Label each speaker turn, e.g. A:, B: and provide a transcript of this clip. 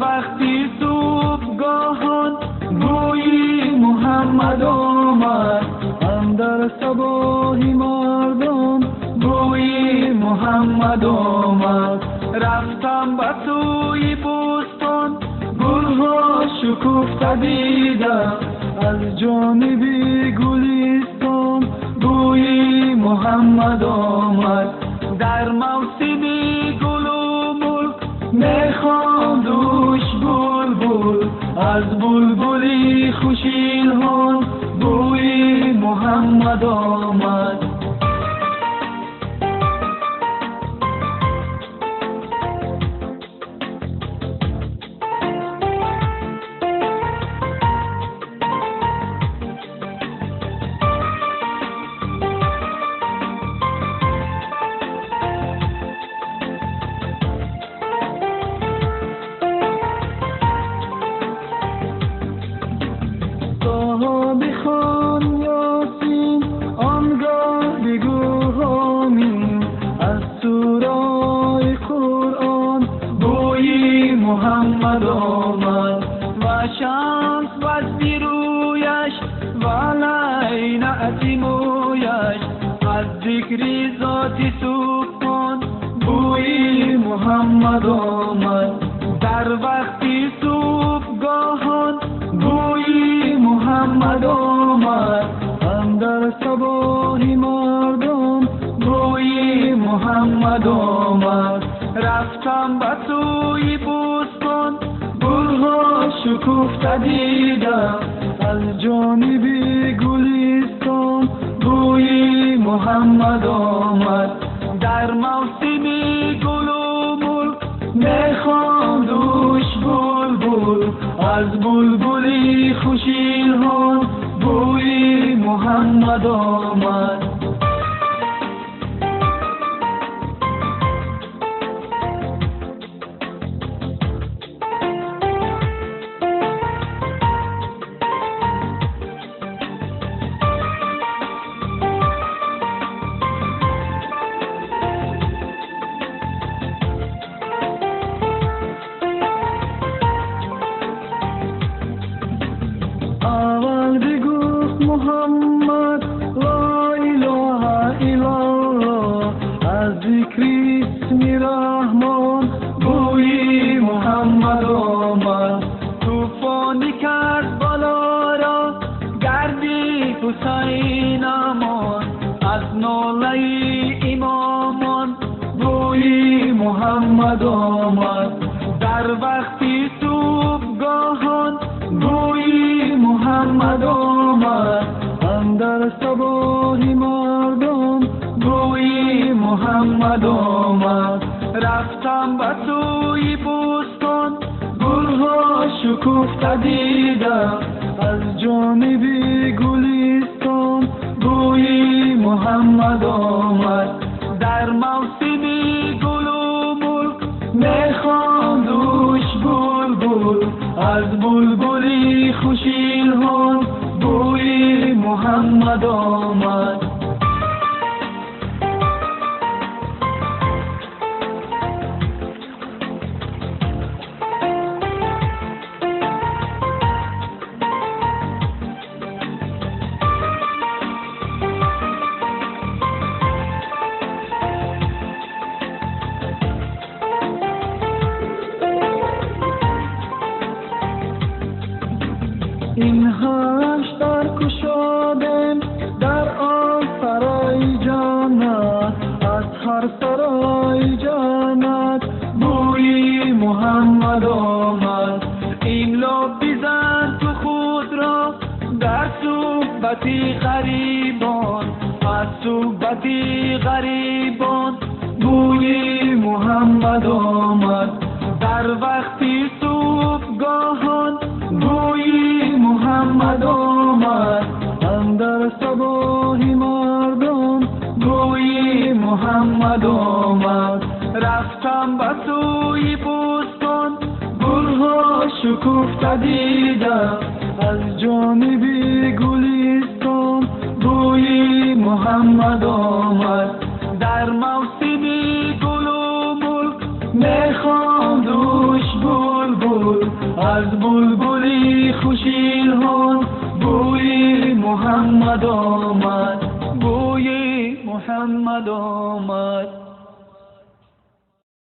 A: وقتی صبحگاهان بوی محمد آمد، اندر صباحی مردم بوی محمد آمد. رفتم به سوی بستان، گلها شکفته دیدم، از جانب گلستان بوی محمد آمد. در موسم گل و مل میخواندوش بلبل، از بلبلی خوش الحان بوی محمد آمد. بخوان یاسین آنگاه بگو آمین، از سورای قرآن بوی محمد آمد. و شمس وزد رویش و لینعت مویش، از ذکر ذات سبحان بوی محمد آمد. در وقتی صبحگاهان بوی محمد آمد، اندر صباحی مردم بوی محمد آمد. رفتم به سوی بستان، گلها شکفته دیدم، از جانب گلستان بوی محمد آمد. در موسم گل و مل میخواندوش بلبل، از بلبلی خوش الحان بوی محمد آمد. اول بگفت محمد لا اله الا الله، از ذکر اسم رحمان بوی محمد آمد. طوفانی کرد بالا را گردی حسین امان، از ناله امامان بوی محمد آمد. در وقتی صبحگاهان بوی محمد آمد، اندر صباحی مردم بوی محمد آمد. رفتم به سوی بستان، گلها شکفته دیدم، از جانب گلستان بوی محمد آمد. در موسم گل و مل میخواندوش بلبل، از بلبلی خوش الحان بوی محمد آمد. در وقتی صبحگاهان بوی محمد آمد، اندر صباحی مردم بوی محمد آمد. رفتم به سوی بستان، گلها شکفته دیدم، از جانب گلستان بوی محمد آمد. در موسم گل و مل میخواندوش بلبل، از بلبلی خوش الحان بوی محمد آمد. این هاش در کشادم در آن سرای جانت، از هر سرای جانت بوی محمد آمد. این لب بزن تو خود را در صحبت غریبان، از صحبت غریبان بوی محمد آمد. در وقتی صبحگاهان بوی محمد آمد، اندر صباحی مردم بوی محمد آمد. رفتم به سوی بستان، گلها شکفته دیدم، از جانب گلستان بوی محمد آمد. در موسم گل و مل میخواندوش بلبل، از بلبلی خوشیل هون بوی محمد آمد، بوی محمد آمد.